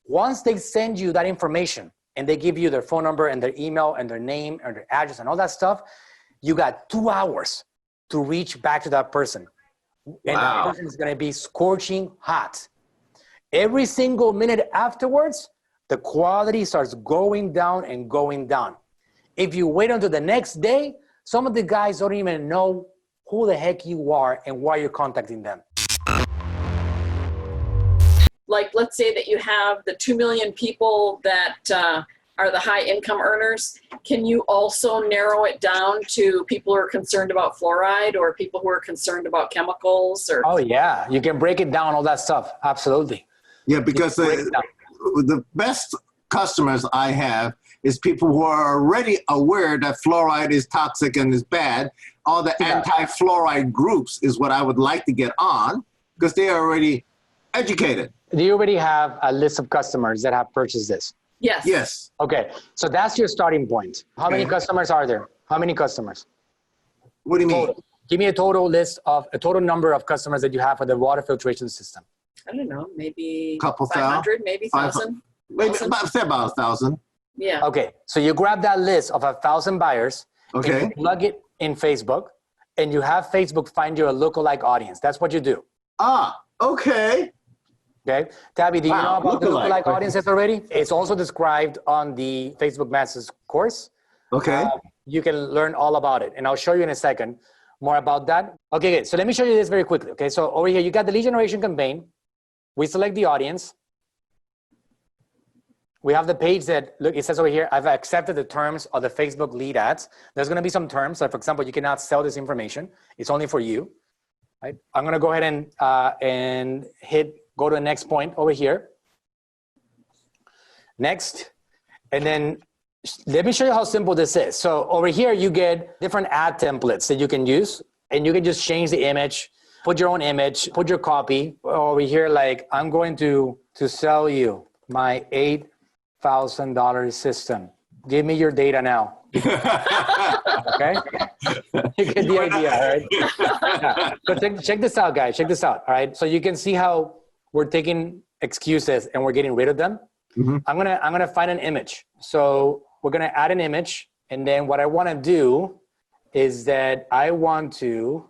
Once they send you that information and they give you their phone number and their email and their name and their address and all that stuff, you got 2 hours to reach back to that person. Wow. And that person is going to be scorching hot. Every single minute afterwards, the quality starts going down and going down. If you wait until the next day, some of the guys don't even know who the heck you are and why you're contacting them. Like, let's say that you have the 2 million people that are the high income earners. Can you also narrow it down to people who are concerned about fluoride or people who are concerned about chemicals? Or? Oh yeah, you can break it down, all that stuff. Absolutely. Yeah, because the best customers I have is people who are already aware that fluoride is toxic and is bad. All the anti-fluoride groups is what I would like to get on because they are already educated. Do you already have a list of customers that have purchased this? Yes. Yes. Okay, so that's your starting point. How many customers are there? How many customers? What do you mean? Total. Give me a total list of a total number of customers that you have for the water filtration system. I don't know, maybe couple 500, maybe 1,000. Maybe about 1,000. Yeah. Okay, so you grab that list of 1,000 buyers, okay, and you plug it in Facebook, and you have Facebook find you a lookalike audience. That's what you do. Ah, okay. Okay, Tabby, do you know about the lookalike audiences already? It's also described on the Facebook Masters course. Okay. You can learn all about it, and I'll show you in a second more about that. Okay, good. So let me show you this very quickly. Okay, so over here, you got the lead generation campaign. We select the audience. We have the page that, look, it says over here, I've accepted the terms of the Facebook lead ads. There's gonna be some terms. So for example, you cannot sell this information. It's only for you, right? I'm gonna go ahead and go to the next point over here. Next, and then let me show you how simple this is. So over here, you get different ad templates that you can use, and you can just change the image, put your own image, put your copy. Over here, like, I'm going to sell you my $8,000 system. Give me your data now. Okay? You get the idea, all right? Yeah. So check this out, guys. Check this out, all right? So you can see how we're taking excuses and we're getting rid of them. Mm-hmm. I'm gonna find an image. So we're gonna add an image, and then what I wanna do is that I want to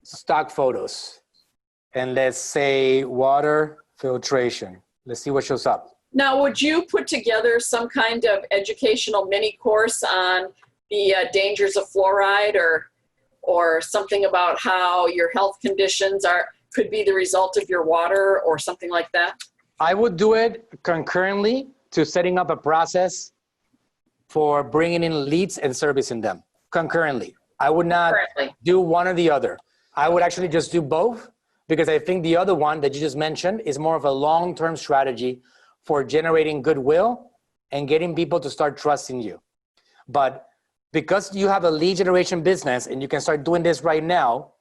stock photos. And let's say water filtration. Let's see what shows up. Now, would you put together some kind of educational mini course on the dangers of fluoride or something about how your health conditions could be the result of your water or something like that? I would do it concurrently to setting up a process for bringing in leads and servicing them concurrently. I would not do one or the other. I would actually just do both, because I think the other one that you just mentioned is more of a long-term strategy for generating goodwill and getting people to start trusting you. But because you have a lead generation business and you can start doing this right now,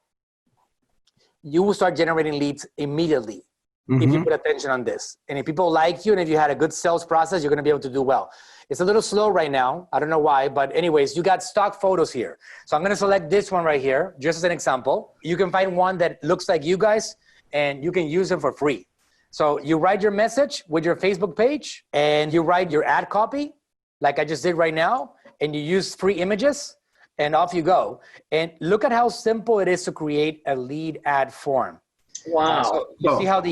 you will start generating leads immediately if you put attention on this. And if people like you and if you had a good sales process, you're gonna be able to do well. It's a little slow right now. I don't know why, but anyways, you got stock photos here. So I'm gonna select this one right here, just as an example. You can find one that looks like you guys and you can use them for free. So you write your message with your Facebook page and you write your ad copy, like I just did right now, and you use free images and off you go. And look at how simple it is to create a lead ad form. Wow. So you see how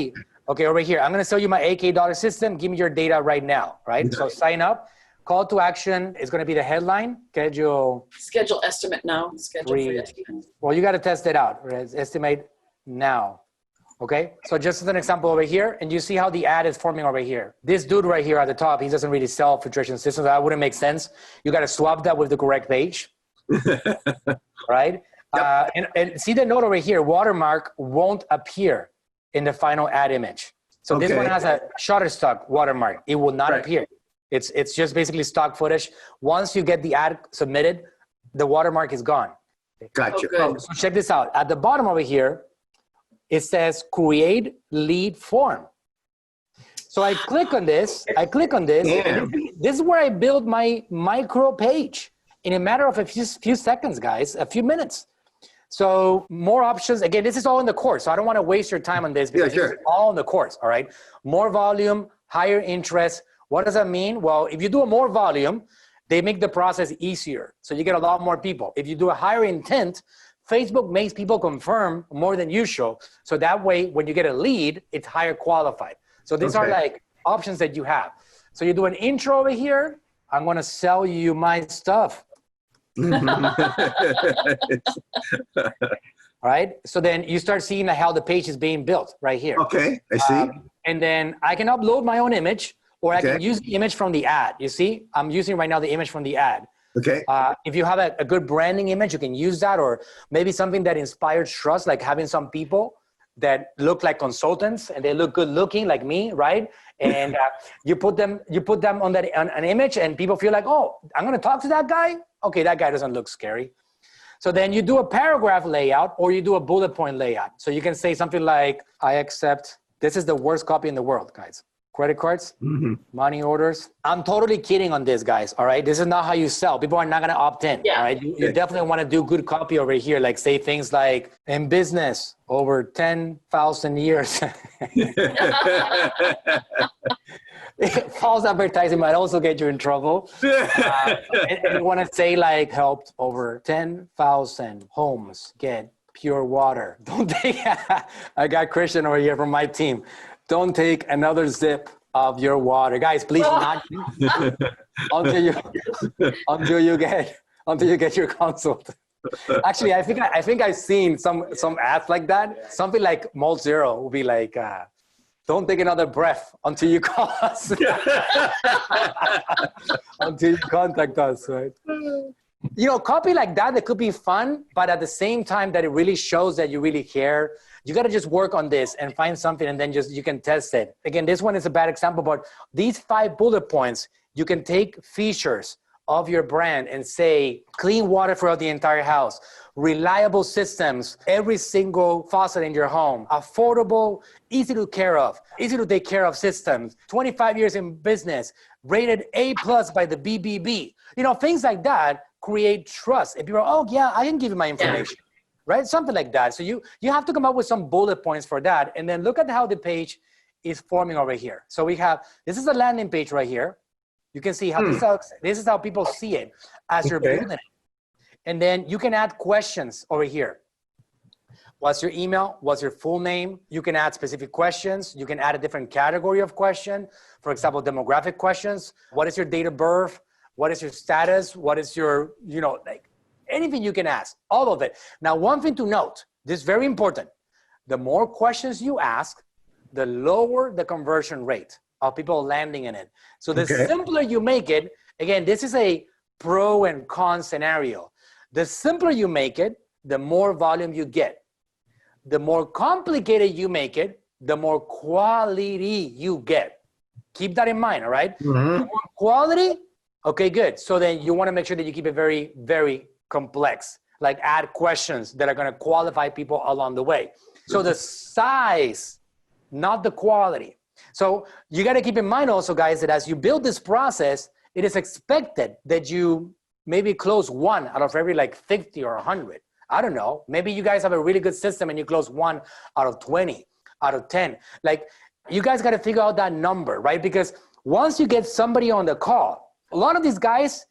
okay, over here, I'm gonna sell you my $8,000 system. Give me your data right now, right? So sign up. Call to action is gonna be the headline. Schedule estimate now. Schedule free estimate. Well, you gotta test it out, right? Estimate now. Okay, so just as an example over here, and you see how the ad is forming over here. This dude right here at the top, he doesn't really sell filtration systems. That wouldn't make sense. You gotta swap that with the correct page, right? Yep. And see the note over here, watermark won't appear in the final ad image. So this one has a Shutterstock watermark. It will not appear. It's just basically stock footage. Once you get the ad submitted, the watermark is gone. Gotcha. Oh, so check this out. At the bottom over here, it says create lead form. So I click on this, and this is where I build my micro page in a matter of a few seconds, guys, a few minutes. So more options. Again, this is all in the course. So I don't want to waste your time on this because this is all in the course, all right? More volume, higher interest. What does that mean? Well, if you do a more volume, they make the process easier. So you get a lot more people. If you do a higher intent, Facebook makes people confirm more than usual. So that way, when you get a lead, it's higher qualified. So these are like options that you have. So you do an intro over here. I'm going to sell you my stuff. All right. So then you start seeing how the page is being built right here. Okay, I see. And then I can upload my own image, or I can use the image from the ad. You see, I'm using right now the image from the ad. Okay. If you have a good branding image, you can use that, or maybe something that inspires trust, like having some people that look like consultants and they look good looking like me, right? And you put them on an image, and people feel like, oh, I'm going to talk to that guy. Okay, that guy doesn't look scary. So then you do a paragraph layout, or you do a bullet point layout. So you can say something like, I accept, this is the worst copy in the world, guys. Credit cards, money orders. I'm totally kidding on this, guys, all right? This is not how you sell. People are not going to opt in, all right? You definitely want to do good copy over here, like say things like, in business, over 10,000 years. False advertising might also get you in trouble. And you want to say like, helped over 10,000 homes get pure water. Don't take, I got Christian over here from my team. Don't take another sip of your water. Guys, please not until you get your consult. Actually, I think I've seen some ads like that. Something like Malt Zero will be like, don't take another breath until you call us. Until you contact us, right? You know, copy like that could be fun, but at the same time that it really shows that you really care. You got to just work on this and find something, and then you can test it. Again, this one is a bad example, but these 5 bullet points, you can take features of your brand and say clean water throughout the entire house, reliable systems, every single faucet in your home, affordable, easy to take care of systems, 25 years in business, rated A+ by the BBB. You know, things like that create trust. If you're, oh yeah, I can give you my information. Right? Something like that. So you have to come up with some bullet points for that. And then look at how the page is forming over here. So we have, this is a landing page right here. You can see how this is how people see it as you're building it. And then you can add questions over here. What's your email? What's your full name? You can add specific questions. You can add a different category of question. For example, demographic questions. What is your date of birth? What is your status? What is your, you know, like, anything you can ask, all of it. Now, one thing to note, this is very important. The more questions you ask, the lower the conversion rate of people landing in it. So the simpler you make it, again, this is a pro and con scenario. The simpler you make it, the more volume you get. The more complicated you make it, the more quality you get. Keep that in mind, all right? The more quality, okay, good. So then you want to make sure that you keep it very, very complex, like add questions that are going to qualify people along the way. So the size, not the quality. So you got to keep in mind also, guys, that as you build this process, it is expected that you maybe close 1 out of every like 50 or 100. I don't know. Maybe you guys have a really good system and you close 1 out of 20, out of 10. Like, you guys got to figure out that number, right? Because once you get somebody on the call, a lot of these guys,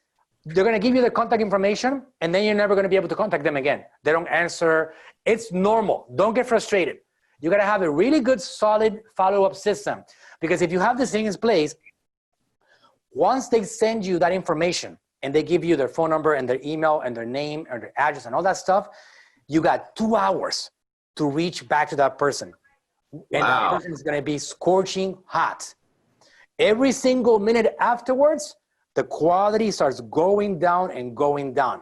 they're going to give you the contact information, and then you're never going to be able to contact them again. They don't answer. It's normal. Don't get frustrated. You got to have a really good, solid follow-up system, because if you have this thing in place, once they send you that information and they give you their phone number and their email and their name and their address and all that stuff, you got 2 hours to reach back to that person. Wow. And that person is going to be scorching hot. Every single minute afterwards, the quality starts going down and going down.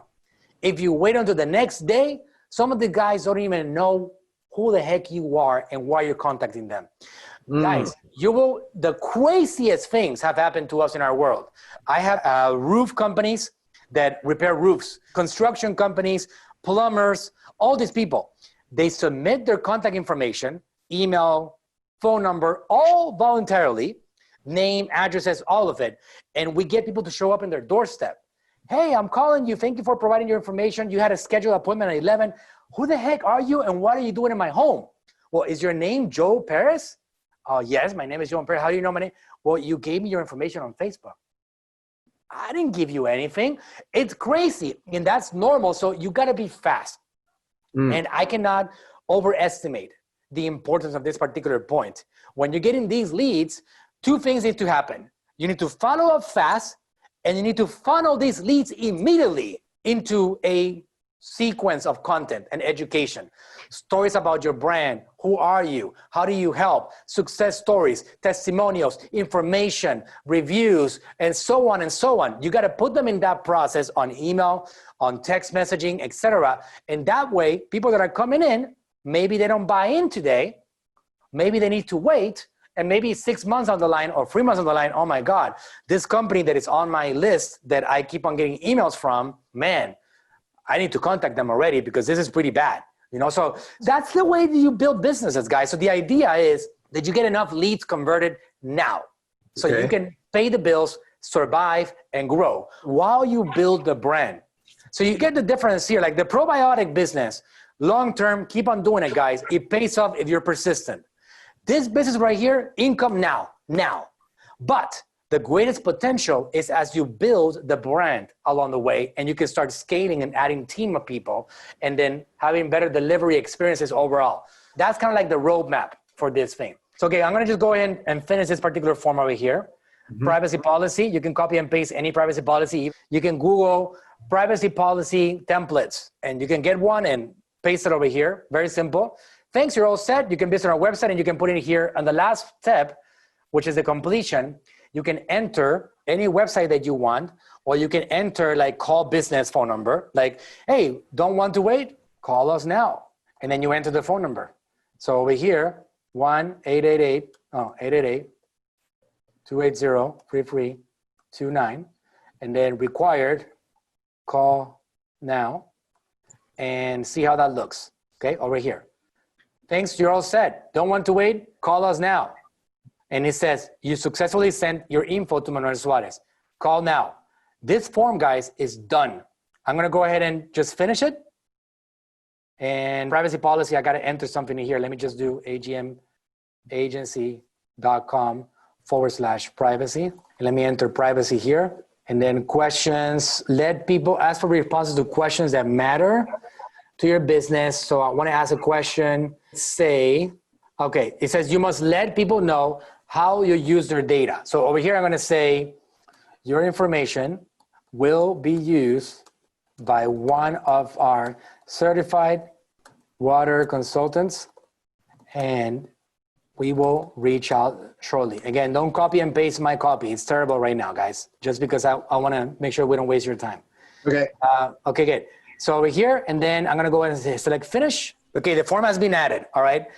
If you wait until the next day, some of the guys don't even know who the heck you are and why you're contacting them. Guys, the craziest things have happened to us in our world. I have roof companies that repair roofs, construction companies, plumbers, all these people. They submit their contact information, email, phone number, all voluntarily, name, addresses, all of it. And we get people to show up in their doorstep. Hey, I'm calling you. Thank you for providing your information. You had a scheduled appointment at 11. Who the heck are you and what are you doing in my home? Well, is your name Joe Perez? Oh, yes, my name is Joan Perez. How do you know my name? Well, you gave me your information on Facebook. I didn't give you anything. It's crazy, and that's normal. So you got to be fast. And I cannot overestimate the importance of this particular point. When you're getting these leads, two things need to happen. You need to follow up fast, and you need to funnel these leads immediately into a sequence of content and education. Stories about your brand. Who are you? How do you help? Success stories, testimonials, information, reviews, and so on and so on. You got to put them in that process on email, on text messaging, etc. And that way, people that are coming in, maybe they don't buy in today. Maybe they need to wait. And maybe 6 months on the line or 3 months on the line, oh my God, this company that is on my list that I keep on getting emails from, man, I need to contact them already because this is pretty bad. You know, so that's the way that you build businesses, guys. So the idea is that you get enough leads converted now. So you can pay the bills, survive, and grow while you build the brand. So you get the difference here, like the probiotic business, long-term, keep on doing it, guys. It pays off if you're persistent. This business right here, income now. But the greatest potential is as you build the brand along the way, and you can start scaling and adding team of people and then having better delivery experiences overall. That's kind of like the roadmap for this thing. So, okay, I'm going to just go ahead and finish this particular form over here. Privacy policy, you can copy and paste any privacy policy. You can Google privacy policy templates, and you can get one and paste it over here. Very simple. Thanks, you're all set. You can visit our website and you can put it here. And the last step, which is the completion, you can enter any website that you want, or you can enter like call business phone number, like, hey, don't want to wait? Call us now. And then you enter the phone number. So over here, 888-280-3329, and then required, call now, and see how that looks, okay, over here. Thanks, you're all set. Don't want to wait? Call us now. And it says, you successfully sent your info to Manuel Suarez. Call now. This form, guys, is done. I'm going to go ahead and just finish it. And privacy policy, I got to enter something in here. Let me just do agmagency.com/privacy. And let me enter privacy here. And then questions, let people ask for responses to questions that matter to your business. So I want to ask a question, say, okay, it says you must let people know how you use their data. So over here, I'm going to say your information will be used by one of our certified water consultants, and we will reach out shortly. Again, don't copy and paste my copy. It's terrible right now, guys, just because I want to make sure we don't waste your time. Okay. Okay, good. So over here, and then I'm going to go ahead and select finish. Okay, the form has been added, all right?